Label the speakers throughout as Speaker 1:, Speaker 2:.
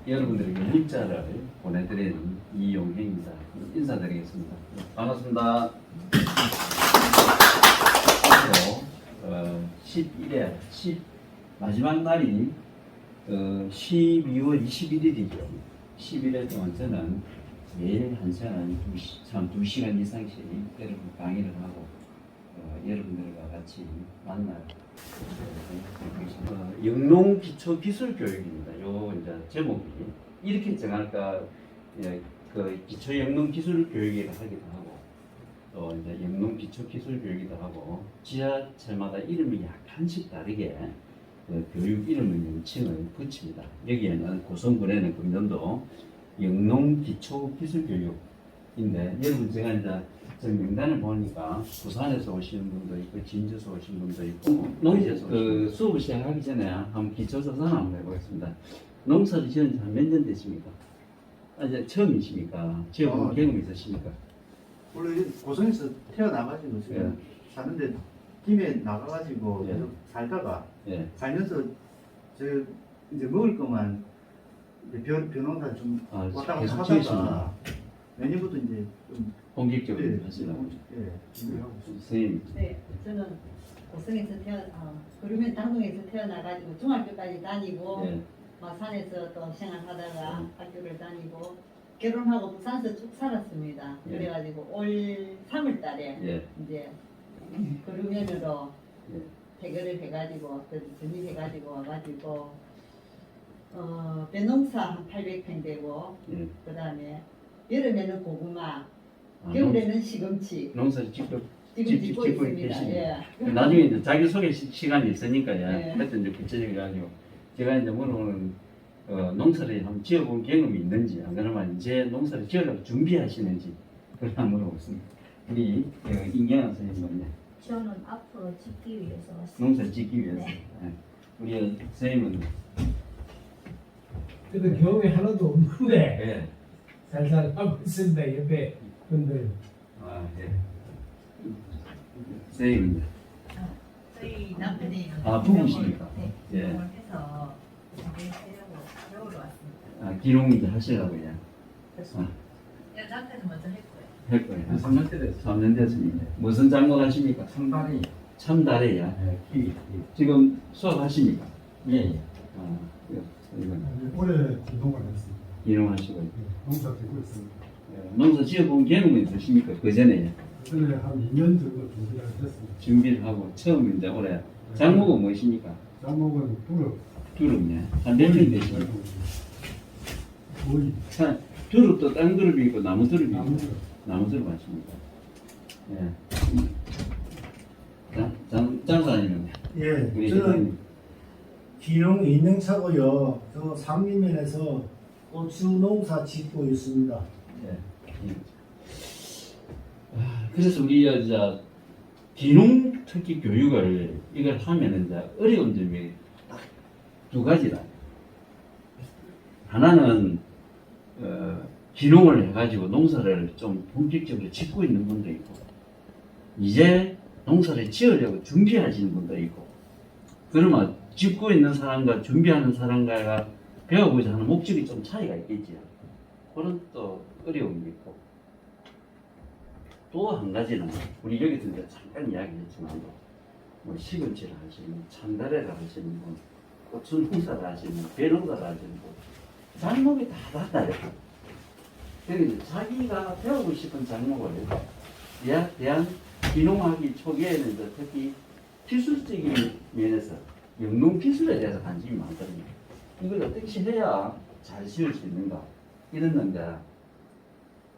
Speaker 1: 여러분들에게 문자를 보내드리는 이용행입니다. 인사드리겠습니다. 반갑습니다. 앞으로 11회 마지막 날이 12월 21일이죠. 11회 동안 저는 매일 1시간, 2시간 이상씩 여러분 강의를 하고 여러분들과 같이 만날 영농 기초 기술 교육입니다. 요 이제 제목이 이렇게 정할까, 그 기초 영농 기술 교육이라 하기도 하고 또 이제 영농 기초 기술 교육이기도 하고 지하철마다 이름이 약간씩 다르게 그 교육 이름의 명칭을 붙입니다. 여기에는 고성군에는 금년도 영농 기초 기술 교육인데 여러분 제가 이제 저 명단을 보니까 부산에서 오시는 분도 있고 진주에서 오시는 분도 있고 농지에서 그 수업을 시작하기 전에 한번 기초조사 한번 해보겠습니다. 농사를 지은 지 한 몇 년 되십니까? 이제 처음이십니까? 지어본 경험 있으십니까?
Speaker 2: 원래 고성에서 태어나가지고 지금 사는데 김에 나가가지고
Speaker 1: 예.
Speaker 2: 계속 살다가
Speaker 1: 예.
Speaker 2: 살면서 저 이제 먹을 것만 이제 변호사 좀 왔다 갔다
Speaker 1: 계속
Speaker 2: 하다가
Speaker 1: 지으십니다.
Speaker 2: 내년부터 이제 좀
Speaker 1: 본격적으로 하시려고.
Speaker 2: 준비하고 있습니다.
Speaker 1: 선생님.
Speaker 3: 네, 저는 고성에서 그러면 당동에서 태어나가지고 중학교까지 다니고
Speaker 1: 예.
Speaker 3: 마산에서 또 생활하다가 학교를 다니고 결혼하고 부산에서 쭉 살았습니다.
Speaker 1: 예.
Speaker 3: 그래가지고 올 3월달에
Speaker 1: 예.
Speaker 3: 이제 그루면으로
Speaker 1: 예.
Speaker 3: 대결을 해가지고 전입해가지고 와가지고 배농사 한 800평 되고
Speaker 1: 예.
Speaker 3: 그 다음에 여름에는 고구마,
Speaker 1: 아,
Speaker 3: 겨울에는 시금치.
Speaker 1: 농사를 직접
Speaker 3: 지금 짓고 있습니다.
Speaker 1: 계시네요.
Speaker 3: 예.
Speaker 1: 나중에 이제 자기 소개 시간이 있으니까
Speaker 3: 네.
Speaker 1: 그때 이제 구체적으로 가지고 제가 이제 물어보는 농사를 한번 지어본 경험이 있는지 안 그러면 이제 농사를 지으려고 준비하시는지 그걸 한번 물어보겠습니다. 우리 임경환 선생님은요.
Speaker 4: 저는 앞으로 짓기 위해서 왔습니다.
Speaker 1: 농사를 짓기 위해서.
Speaker 4: 네.
Speaker 1: 예. 우리 선생님은
Speaker 5: 그래도 경험이 하나도 없는데
Speaker 1: 예.
Speaker 5: 살살 하고 있습니다. 옆에 분들.
Speaker 1: 아, 예. 선생님은요.
Speaker 3: 저희 남편이
Speaker 1: 부부십니까?
Speaker 3: 네,
Speaker 1: 예.
Speaker 3: 기농을 해서 배우려고 배우러 왔습니다.
Speaker 1: 기농 이제 하시려고요.
Speaker 3: 남편은 먼저 했고요.
Speaker 1: 할 거예요. 3년 때 됐어요. 3년 됐습니다. 무슨 작물 하십니까?
Speaker 6: 참다리.
Speaker 1: 참다래야.
Speaker 6: 네, 키위.
Speaker 1: 지금 수업하십니까?
Speaker 6: 예, 예.
Speaker 1: 이건
Speaker 7: 올해 기농을 했습니다.
Speaker 1: 기농하시고
Speaker 7: 농사 짓고 있습니다.
Speaker 1: 농사 지어본 경험이 있으십니까? 그 전에
Speaker 7: 그전에 한 2년 정도 준비를 했습니다.
Speaker 1: 준비를 하고 처음 이제 올해 작목은 무엇입니까?
Speaker 7: 작목은
Speaker 1: 두릅이네. 한 몇 년 되십니까?
Speaker 7: 거의
Speaker 1: 두릅도 땅 두릅이 있고 나무 두릅이 있고
Speaker 7: 나무를
Speaker 1: 나무 두릅 하십니까? 예. 장사님은
Speaker 8: 예,
Speaker 1: 우리
Speaker 8: 저는 기농 인능차고요. 저 상림면에서 고추 농사 짓고 있습니다.
Speaker 1: 예. 그래서 우리 이제 기농 특기 교육을 이걸 하면은 이제 어려운 점이 딱 두 가지다. 하나는 기농을 해가지고 농사를 좀 본격적으로 짓고 있는 분도 있고 이제 농사를 지으려고 준비하시는 분도 있고 그러면 짓고 있는 사람과 준비하는 사람과 배워보자 하는 목적이 좀 차이가 있겠지요. 그런 또 어려움이 있고 또 한 가지는 우리 여기서 이제 잠깐 이야기했지만 뭐 시금치를 하시는 참다래를 하시는 분, 고추 농사를 하시는 분, 배농사를 하시는 분 작목이 다 달라요. 그러니까 자기가 배우고 싶은 작목을 대한 기농하기 초기에는 이제 특히 기술적인 면에서 영농 기술에 대해서 관심이 많거든요. 이걸 어떻게 해야 잘 지을 수 있는가 이랬는데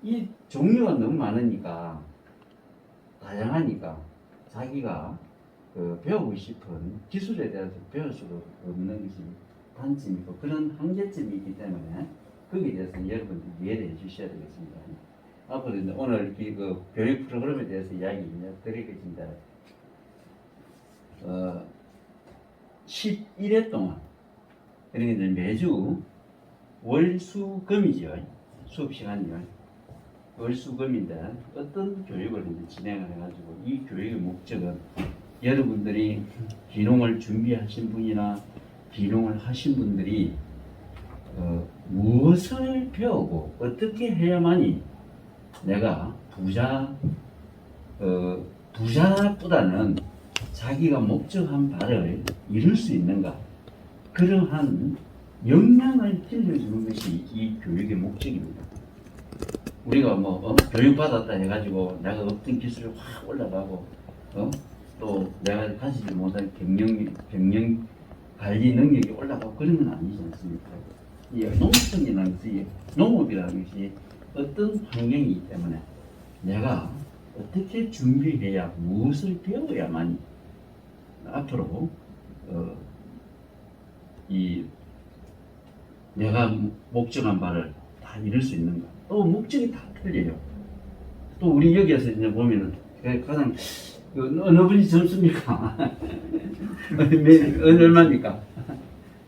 Speaker 1: 이 종류가 너무 많으니까 다양하니까 자기가 배우고 싶은 기술에 대해서 배울 수가 없는 것이 단점이고 그런 한계점이 있기 때문에 거기에 대해서는 여러분들 이해를 해 주셔야 되겠습니다. 앞으로 이제 오늘 그 교육 프로그램에 대해서 이야기 드리겠습니다. 11회 동안 그러니까 이제 매주 월수금이죠. 수업 시간이요. 월수금인데 어떤 교육을 이제 진행을 해가지고 이 교육의 목적은 여러분들이 기농을 준비하신 분이나 기농을 하신 분들이 무엇을 배우고 어떻게 해야만이 내가 부자보다는 자기가 목적한 바를 이룰 수 있는가, 그러한 역량을 길러주는 것이 이 교육의 목적입니다. 우리가 교육받았다 해가지고 내가 어떤 기술이 확 올라가고 또 내가 가지지 못한 경영 관리 능력이 올라가고 그런 건 아니지 않습니까? 이 농촌이라는 것이, 농업이라는 것이 어떤 환경이기 때문에 내가 어떻게 준비해야, 무엇을 배워야만 앞으로 이 내가 목적한 바를 다 이룰 수 있는가. 또 목적이 다 틀려요. 또 우리 여기에서 이제 보면은 가장 어느 분이 젊습니까? 얼마입니까?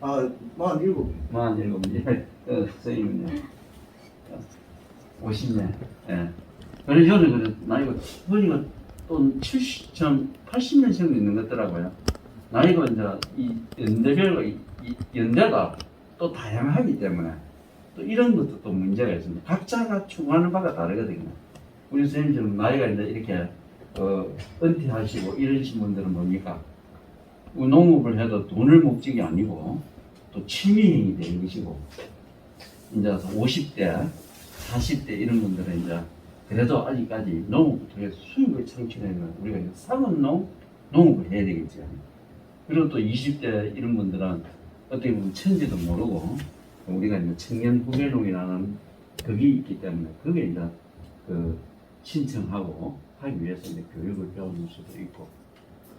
Speaker 2: 47.
Speaker 1: 47년. 선생님은요? 50년. 예. 그래서 저는 나이가 보니까 또 80년생도 있는 것 같더라고요. 나이가 이제 이 연대가 또 다양하기 때문에 또 이런 것도 또 문제가 있습니다. 각자가 추구하는 바가 다르거든요. 우리 선생님처럼 나이가 이제 이렇게 은퇴하시고 이러신 분들은 뭡니까? 농업을 해도 돈을 목적이 아니고 또 취미행위 되는 것이고, 이제 50대, 40대 이런 분들은 이제 그래도 아직까지 농업을 통해서 수입을 창출하면 우리가 농업을 해야 되겠죠. 그리고 또 20대 이런 분들은 어떻게 보면 천지도 모르고 우리가 이제 청년 후계농이라는 그게 있기 때문에 그게 이제 신청하고 하기 위해서 이제 교육을 배우는 수도 있고,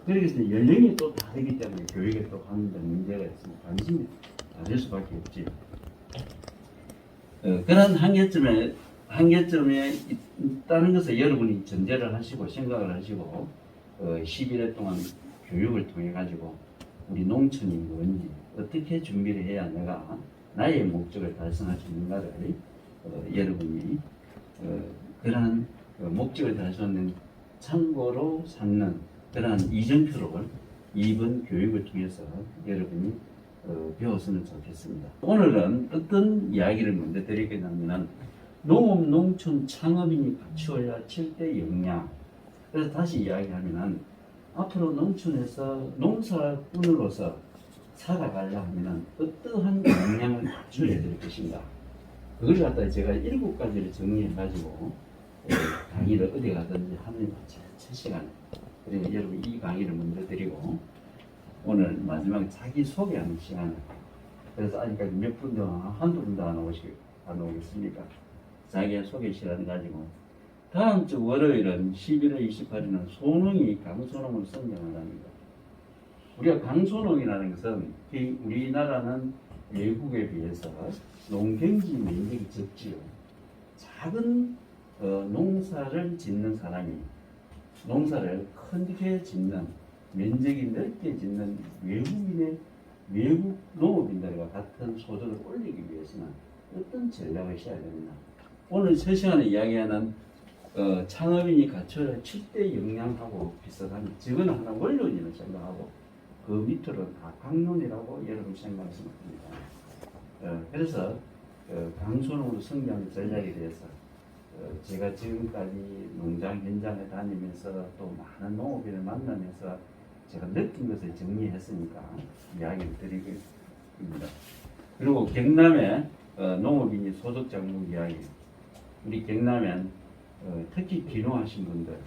Speaker 1: 그래서 연령이 또 다르기 때문에 교육에 또 하는 데 문제가 있으면 관심이 다를 수밖에 없지. 그런 한계점에 있다는 것을 여러분이 전제를 하시고 생각을 하시고 11회 동안 교육을 통해 가지고 우리 농촌이 뭔지, 어떻게 준비를 해야 내가 나의 목적을 달성할 수 있는가를 여러분이 그러한 목적을 달성하는 참고로 삼는 그러한 이정표를 이번 교육을 통해서 여러분이 배웠으면 좋겠습니다. 오늘은 어떤 이야기를 먼저 드리겠냐면 농업, 농촌, 창업인이 갖추어야 7대 역량. 그래서 다시 이야기하면 앞으로 농촌에서 농사꾼으로서 살아가려 하면 어떠한 역량을 갖춰야 될 것인가. 그걸 갖다 제가 7가지를 정리해가지고 강의를 어디 가든지 하는 첫 시간에, 그리고 여러분 이 강의를 먼저 드리고 오늘 마지막에 자기 소개하는 시간을, 그래서 아직까지 몇 분도 한두 분도 안 오겠습니까? 자기 소개 시간을 가지고 다음 주 월요일은 11월 28일은 소농이 강소농으로 선정한답니다. 우리가 강소농이라는 것은 우리나라는 외국에 비해서 농경지 면적이 적지요. 작은 농사를 짓는 사람이 농사를 크게 짓는, 면적이 넓게 짓는 외국 농업인들과 같은 소득을 올리기 위해서는 어떤 전략을 써야 됩니다. 오늘 첫 시간에 이야기하는 창업인이 갖춰야 7대 역량하고 비슷합니다. 저거는 하나 원론이라고 생각하고 그 밑으로 다 강론이라고 여러분 생각하시면 됩니다. 그래서 강소농으로 성장 전략에 대해서 제가 지금까지 농장 현장에 다니면서 또 많은 농업인을 만나면서 제가 느낀 것을 정리했으니까 이야기를 드리겠습니다. 그리고 경남의 농업인이 소득 장목 이야기, 우리 경남엔 특히 귀농하신 분들,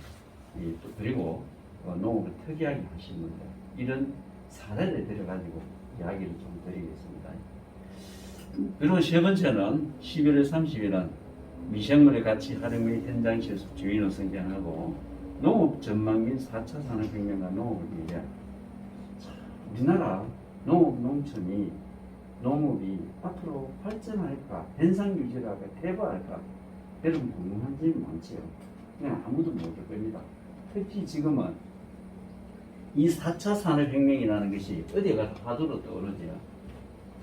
Speaker 1: 또 그리고 농업을 특이하게 하신 분들, 이런 사례를 들여가지고 이야기를 좀 드리겠습니다. 그리고 세 번째는 11월 30일은 미생물의 가치 활용 및 현장 실습 주인을 선정하고 농업 전망 및 4차 산업혁명과 농업을 위해 우리나라 농촌이 농업이 앞으로 발전할까, 현상 유지를 할까, 퇴보할까, 여러분 궁금한 점이 많지요. 그냥 아무도 모를 겁니다. 특히 지금은 이 4차 산업혁명이라는 것이 어디에 가서 화두로 떠오르죠.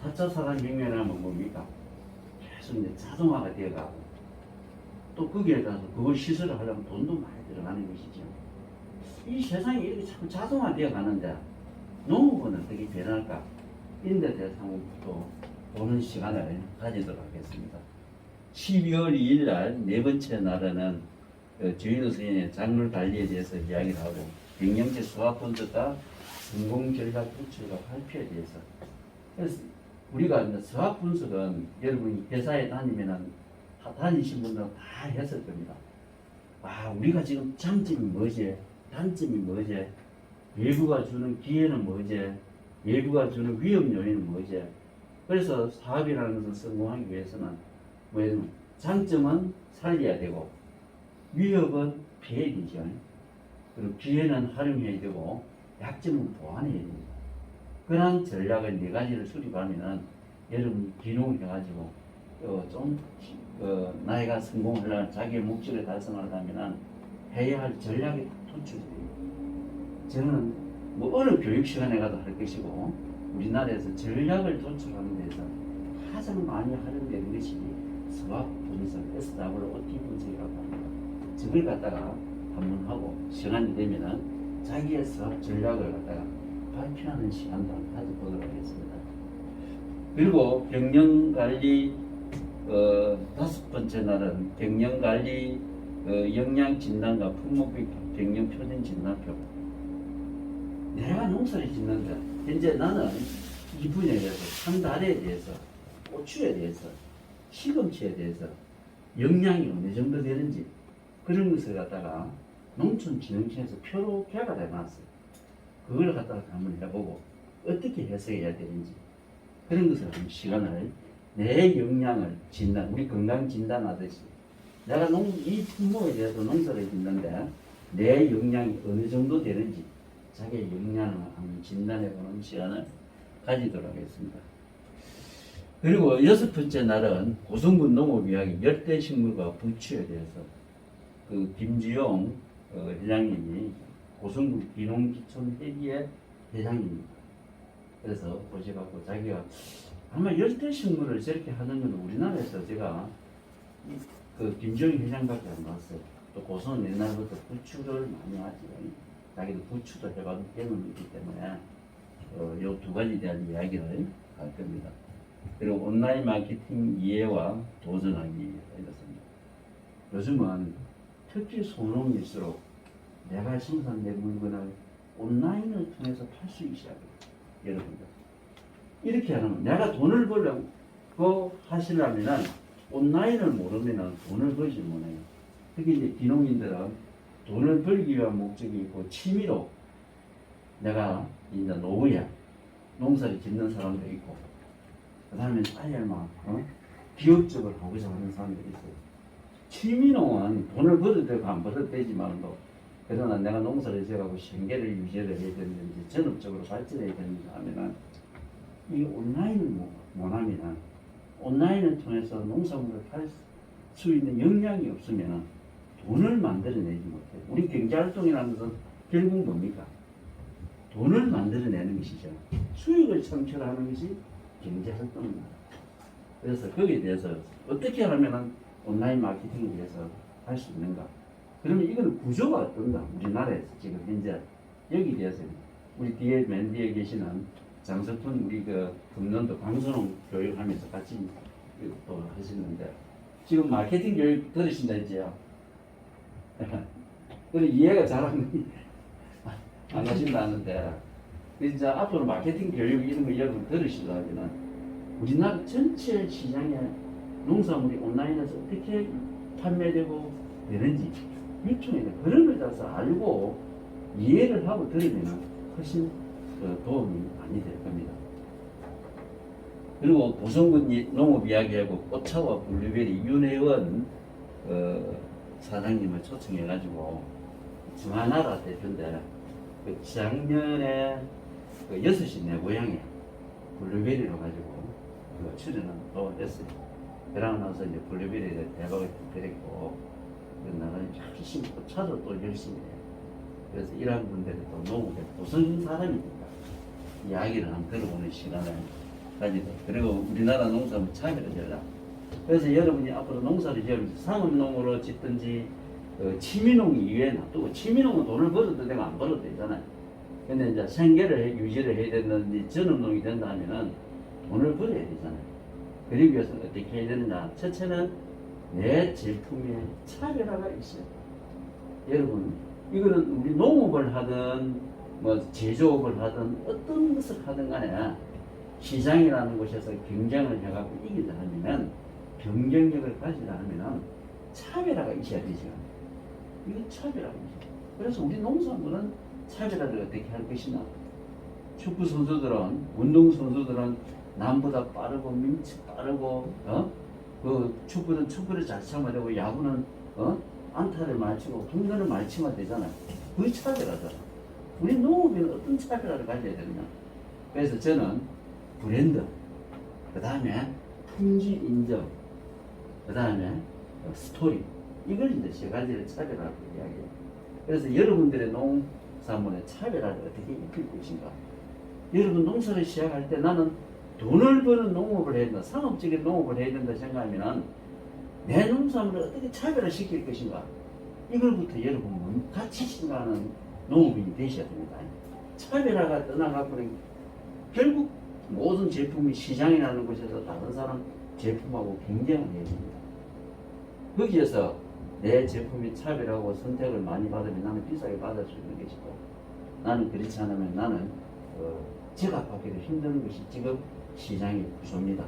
Speaker 1: 4차 산업혁명이라면 뭡니까? 계속 이제 자동화가 되어가고 또 거기에 가서 그걸 시설을 하려면 돈도 많이 들어가는 것이죠. 이 세상이 이렇게 자꾸 자동화되어 가는데 농업은 어떻게 변할까? 인대 대상부터 보는 시간을 가지도록 하겠습니다. 12월 2일 날 네 번째 날에는 주인호 선생님의 작물 관리에 대해서 이야기를 하고 경영체 수학 분석과 성공 전략 구출과 발표에 대해서. 그래서 우리가 이제 수학 분석은 여러분이 회사에 다니신 분들은 다 했을 겁니다. 아, 우리가 지금 장점이 뭐지? 단점이 뭐지? 외부가 주는 기회는 뭐지? 외부가 주는 위험 요인은 뭐지? 그래서 사업이라는 것을 성공하기 위해서는 뭐냐면 장점은 살려야 되고 위협은 피해야 되죠. 그리고 기회는 활용해야 되고 약점은 보완해야 됩니다. 그런 전략을 네 가지를 수립하면은 여러분이 기능을 해가지고 좀 나이가 성공하려면 자기의 목적을 달성하려면은 해야 할 전략이 도출돼요. 저는 뭐 어느 교육 시간에 가도 할 것이고 우리나라에서 전략을 도출하는 데서 가장 많이 활용되는 것이 수학 분석, SWOT 분석이라고 합니다. 저걸 갖다가 한번 하고 시간이 되면은 자기의 수학 전략을 갖다가 발표하는 시간도 가져보도록 하겠습니다. 그리고 경영관리 다섯 번째 날은 경영관리 영양진단과 품목비 경영표준진단표. 내가 농사를 짓는데 현재 나는 이 분야에 대해서 참다리에 대해서 고추에 대해서 시금치에 대해서 영양이 어느 정도 되는지 그런 것을 갖다가 농촌진흥청에서 표로 개발해 놨어요. 그걸 갖다가 한번 해보고 어떻게 해석해야 되는지 그런 것을 한 시간을 내 영양을 진단, 우리 건강 진단하듯이 내가 이 품목에 대해서 농사를 짓는데 내 영양이 어느 정도 되는지 자기의 영양을 한번 진단해보는 시간을 가지도록 하겠습니다. 그리고 여섯 번째 날은 고성군 농업이야기 열대식물과 부추에 대해서 그 김주영 회장님이 고성군 비농기촌 회기의 회장입니다. 그래서 보셔갖고 자기가 아마 열대식물을 저렇게 하는 건 우리나라에서 제가 그 김주영 회장밖에 안 봤어요. 또 고성은 옛날부터 부추를 많이 하지. 자기도 부추도 해봐도 경험이 있기 때문에 요 두 가지에 대한 이야기를 할 겁니다. 그리고 온라인 마케팅 이해와 도전하기 이렇습니다. 요즘은 특히 소농일수록 내가 생산된 물건을 온라인을 통해서 팔 수 있어야 돼요. 여러분들 이렇게 하면 내가 돈을 벌려고 하시려면 온라인을 모르면 돈을 벌지 못해요. 특히 이제 비농민들은 돈을 벌기 위한 목적이 있고 취미로 내가 이제 노후에 농사를 짓는 사람도 있고 그 다음에 아예 막 기업적으로 하고자 하는 사람들이 있어요. 취미농은 돈을 벌어도 되고 안 벌어도 되지만도 그러나 내가 농사를 지어가고 생계를 유지를 해야 되는지 전업적으로 발전해야 되는지 하면은 이 온라인을 못하면은 온라인을 통해서 농산물을 팔 수 있는 역량이 없으면은 돈을 만들어내지 못해요. 우리 경제활동이라는 것은 결국 뭡니까? 돈을 만들어내는 것이죠. 수익을 창출하는 것이 경제활동입니다. 그래서 거기에 대해서 어떻게 하면 온라인 마케팅에 대해서 할 수 있는가? 그러면 이거는 구조가 어떤가? 우리나라에서 지금 현재 여기에 대해서 우리 맨 뒤에 계시는 장석훈 우리 금년도 강선홍 교육하면서 같이 또 하시는데 지금 마케팅 교육 들으신다 했지요? 그래 이해가 잘 안 하신다는데 이제 앞으로 마케팅 교육 이런 거 여러분 들으시려면 우리나라 전체 시장에 농산물이 온라인에서 어떻게 판매되고 되는지 유통에 그런 걸 따라서 알고 이해를 하고 들으면 훨씬 도움이 많이 될 겁니다. 그리고 고성군 농업 이야기하고 꽃차와 블루베리 윤혜원 사장님을 초청해가지고 중하나라 대표인데 그 작년에 6시 내 고향에 블루베리로 가지고 출연을 또 했어요. 그러고 나서 이제 블루베리에 대박을 드렸고 나는 열심히 꽃차도 또 열심히 해요. 그래서 이런 분들이 또 농업에 고성 사람이니까 이야기를 한번 들어보는 시간을 가지고 그리고 우리나라 농사는 차이를 지어라. 그래서 여러분이 앞으로 농사를 지으면서 상업농으로 짓든지 취미농 이외에 놔두고 취미농은 돈을 벌어도 되고 안 벌어도 되잖아요. 근데 이제 생계를 유지를 해야 되는지 전업농이 된다 하면은 돈을 벌어야 되잖아요. 그러기 위해서는 어떻게 해야 되느냐? 첫째는 내 제품에 차별화가 있어요. 여러분, 이거는 우리 농업을 하든 뭐 제조업을 하든 어떤 것을 하든 간에 시장이라는 곳에서 경쟁을 해갖고 이기다 하면은 경쟁력을 가지다 하면은 차별화가 있어야 되죠. 이거 차별화입니다. 그래서 우리 농산물은 차별화를 어떻게 할 것이냐? 축구 선수들은, 운동 선수들은 남보다 빠르고 민치 빠르고, 그 축구는 축구를 잘 치면 되고, 야구는 안타를 많이 치고 홈런을 많이 치면 되잖아요. 그게 차별화잖아. 우리 농업에는 어떤 차별화를 가져야 되느냐? 그래서 저는 브랜드, 그 다음에 품질 인정, 그 다음에 스토리, 이걸 이제 세 가지를 차별화라고 이야기해요. 그래서 여러분들의 농산물의 차별화를 어떻게 입힐 것인가? 여러분 농사를 시작할 때 나는 돈을 버는 농업을 해야 된다, 상업적인 농업을 해야 된다 생각하면 내 농산물을 어떻게 차별화시킬 것인가? 이걸부터 여러분 같이 생각하는 농업인이 되셔야 됩니다. 차별화가 떠나가고는 결국 모든 제품이 시장이라는 곳에서 다른 사람 제품하고 경쟁을 해야 됩니다. 거기에서 내 제품이 차별하고 선택을 많이 받으면 나는 비싸게 받을 수 있는 것이고, 나는 그렇지 않으면 나는 제값받기도 힘든 것이 지금 시장의 구조입니다.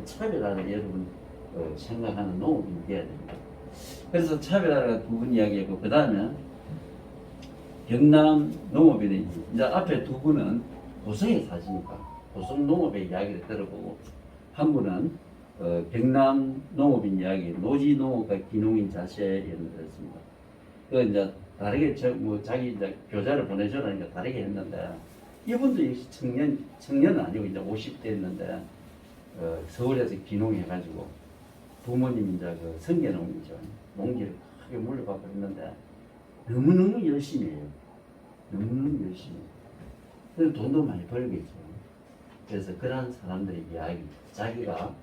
Speaker 1: 차별화를 여러분 생각하는 농업인이 되어야 됩니다. 그래서 차별화를 두 분 이야기했고, 그 다음에 경남 농업인의 이제 앞에 두 분은 고성에 사시니까 고성 농업의 이야기를 들어보고, 한 분은 경남 농업인 이야기, 노지 농업과 기농인 자세 예를 들었습니다. 그 이제 다르게 자기 이제 교자를 보내주라니까 다르게 했는데, 이분도 역시 청년은 아니고 이제 50대 했는데 서울에서 기농해가지고 부모님 이제 그 성계농이죠. 농기를 크게 물려받고 했는데 너무너무 열심히 해요. 너무너무 열심히 해요. 그래서 돈도 많이 벌겠죠. 그래서 그런 사람들의 이야기, 자기가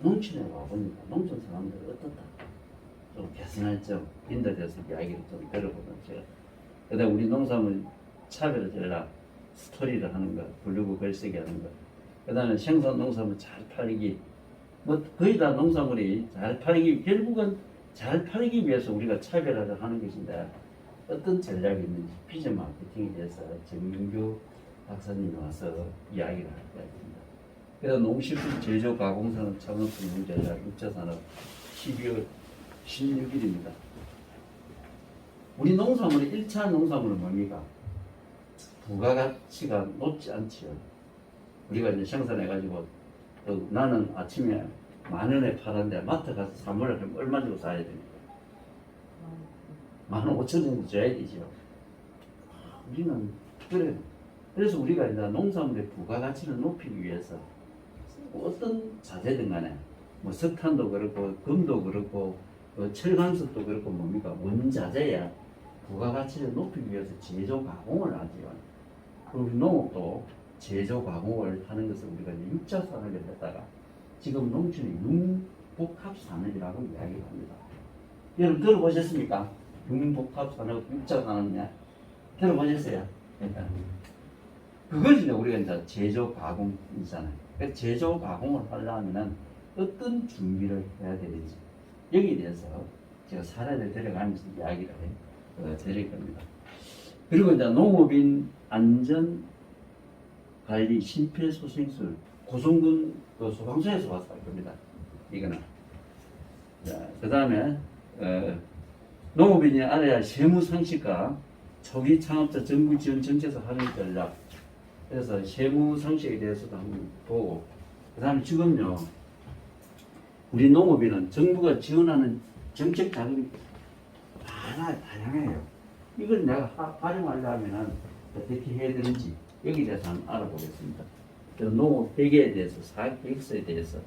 Speaker 1: 농촌에 와보니까 농촌 사람들이 어떻다, 좀 개선할 점, 인도돼서 이야기를 좀 들어보면 제가, 그다음 우리 농산물 차별을 전라 스토리를 하는 것, 블로그 글쓰기 하는 것, 그 다음에 생산 농산물 잘 팔기, 뭐 거의 다 농산물이 잘 팔기, 결국은 잘 팔기 위해서 우리가 차별화를 하는 것인데 어떤 전략이 있는지 비전 마케팅에 대해서 정민규 박사님이 와서 이야기를 할 거입니다. 그래서 농식품 제조 가공산업 창업품 문제자 6차 산업 12월 16일입니다. 우리 농산물의 1차 농산물은 뭡니까? 부가가치가 높지 않지요. 우리가 이제 생산해가지고 나는 아침에 10,000원에 팔았는데 마트 가서 사물을 얼마 주고 사야 됩니까? 15,000원 정도 줘야 되죠. 우리는 그래요. 그래서 우리가 이제 농산물의 부가가치를 높이기 위해서 어떤 자재든 간에 뭐 석탄도 그렇고 금도 그렇고 철강석도 그렇고 뭡니까? 원자재야 부가가치를 높이기 위해서 제조 가공을 하지요. 우리 농업도 제조 가공을 하는 것을 우리가 이제 6차 산업을 했다가 지금 농촌의 융복합 산업이라고 이야기를 합니다. 여러분 들어보셨습니까? 융복합 산업, 6차 산업이냐? 들어보셨어요? 그걸 이제 우리가 이제 제조 가공이잖아요. 그래서 제조 가공을 하려면 어떤 준비를 해야 되는지 여기에 대해서 제가 사례를 들어가면서 이야기를 드릴 겁니다. 그리고 이제 농업인 안전 관리 심폐소생술 고성군 소방서에서 와서 할 겁니다. 이거는. 그 다음에 농업인이 알아야 할 세무 상식과 초기 창업자 정부 지원 정책에서 하는 전략. 그래서 세무 상식에 대해서도 한번 보고, 그 다음에 지금요 우리 농업인은 정부가 지원하는 정책 자금이 다양해요. 이걸 내가 활용하려면 어떻게 해야 되는지 여기에 대해서 한번 알아보겠습니다. 그래서 농업 회계에 대해서, 사업 계획서에 대해서.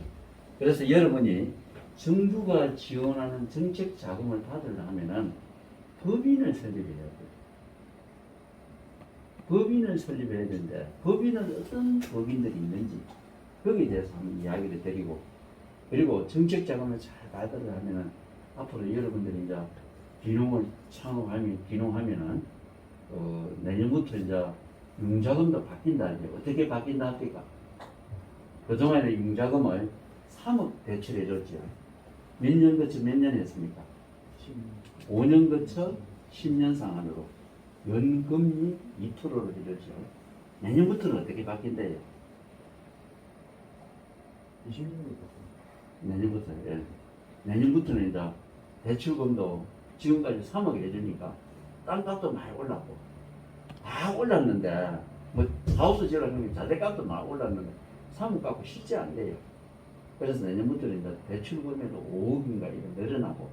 Speaker 1: 그래서 여러분이 정부가 지원하는 정책 자금을 받으려면은 법인을 설립해야 돼요. 법인을 설립해야 되는데 법인은 어떤 법인들이 있는지 거기에 대해서 한번 이야기를 드리고, 그리고 정책 자금을 잘 받으려면은 앞으로 여러분들이 이제 기농을 기농하면은 내년부터 이제 융자금도 바뀐다. 이제 어떻게 바뀐다 합니까? 그동안에 융자금을 3억 대출해줬죠. 몇 년 거쳐 몇 년 했습니까? 5년 거쳐 10년 상환으로 연금리 2%를 해줬죠. 내년부터는 어떻게 바뀐대요?
Speaker 2: 20년부터.
Speaker 1: 내년부터, 예. 내년부터는 이제 대출금도 지금까지 3억 해주니까 땅값도 많이 올랐고 다 올랐는데 뭐 하우스 지으려면 자재값도 많이 올랐는데 3억 갖고 쉽지 않대요. 그래서 내년부터는 이제 대출금에도 5억인가 이렇게 늘어나고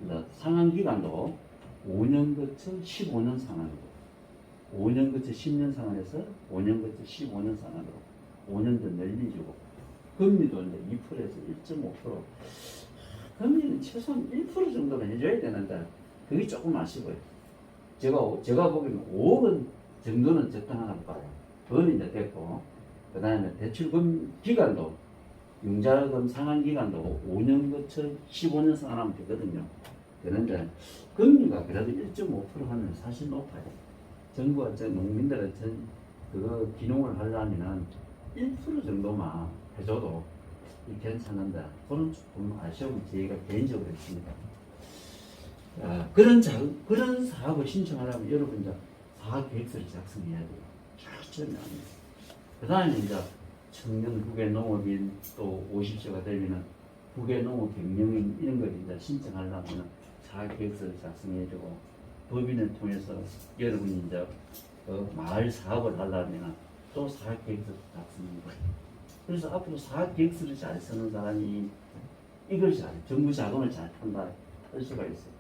Speaker 1: 이제 상환기간도 5년 거쳐 15년 상환으로 5년 거쳐 10년 상환에서 5년 거쳐 15년 상환으로 5년 더 늘려주고 금리도 이제 2%에서 1.5%. 금리는 최소한 1% 정도는 해줘야 되는데 그게 조금 아쉬워요. 제가 보기에는 5억 정도는 적당하다고 봐요. 그건 이제 됐고 그 다음에 대출금 기간도 융자금 상환 기간도 5년 거쳐 15년 상환하면 되거든요. 그런데 금리가 그래도 1.5% 하면 사실 높아요. 정부가 농민들의 그거 기농을 하려면 1% 정도만 해줘도 괜찮은데 그런 조금 아쉬움이 저희가 개인적으로 있습니다. 그런 사업을 신청하려면 여러분 이제 사업 계획서를 작성해야 돼요. 철저히 안 돼요. 그 다음에 이제 청년 후계 농업인 또 50세가 되면은 후계 농업 경영인 이런 걸 이제 신청하려면 사업 계획서를 작성해주고 법인을 통해서 여러분이 이제 마을 사업을 하려면 또 사업 계획서 작성하는 거예요. 그래서 앞으로 사업 계획서를 잘 쓰는 사람이 이걸 정부 자금을 잘 탄다 할 수가 있어요.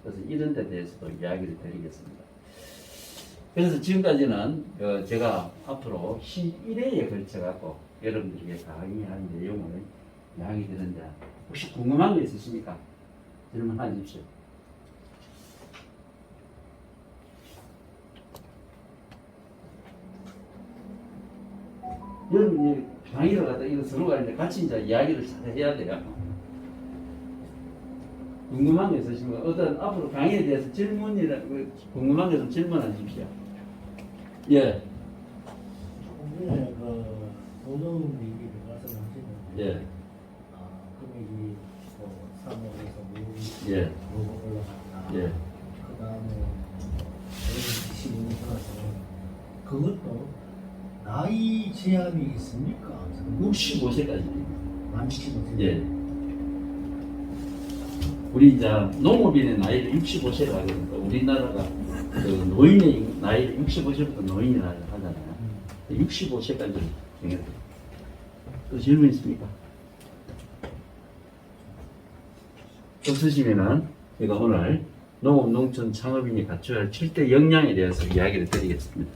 Speaker 1: 그래서 이런 데 대해서도 이야기를 드리겠습니다. 그래서 지금까지는 제가 앞으로 11회에 걸쳐갖고 여러분들에게 강의한 내용을 이야기 드렸는데 혹시 궁금한 거 있으십니까? 질문해 주십시오. 여러분이 강의를 갖다 이거 서로가 이제 같이 이제 이야기를 잘 해야 돼요. 궁금한 거 있으시면 어떤 앞으로 강의에 대해서 질문이나 궁금한 거 좀 질문하십시오. 예.
Speaker 8: 조금 전에 그 노동 얘기를 말씀하시는데
Speaker 1: 예.
Speaker 8: 금액이 3억에서 5억
Speaker 1: 예.
Speaker 8: 올라갔다.
Speaker 1: 예.
Speaker 8: 그 다음에 25년 살아서 그것도 나이 제한이 있습니까?
Speaker 1: 65세까지.
Speaker 8: 만 65세.
Speaker 1: 예. 우리 이제 농업인의 나이를 65세로 하거든요. 우리나라가 그 노인의 나이를 65세부터 노인의 나이를 하잖아요. 65세까지 정해요. 또 질문 있습니까? 없으시면은 제가 오늘 농업 농촌 창업인이 갖춰야 할 7대 역량에 대해서 이야기를 드리겠습니다.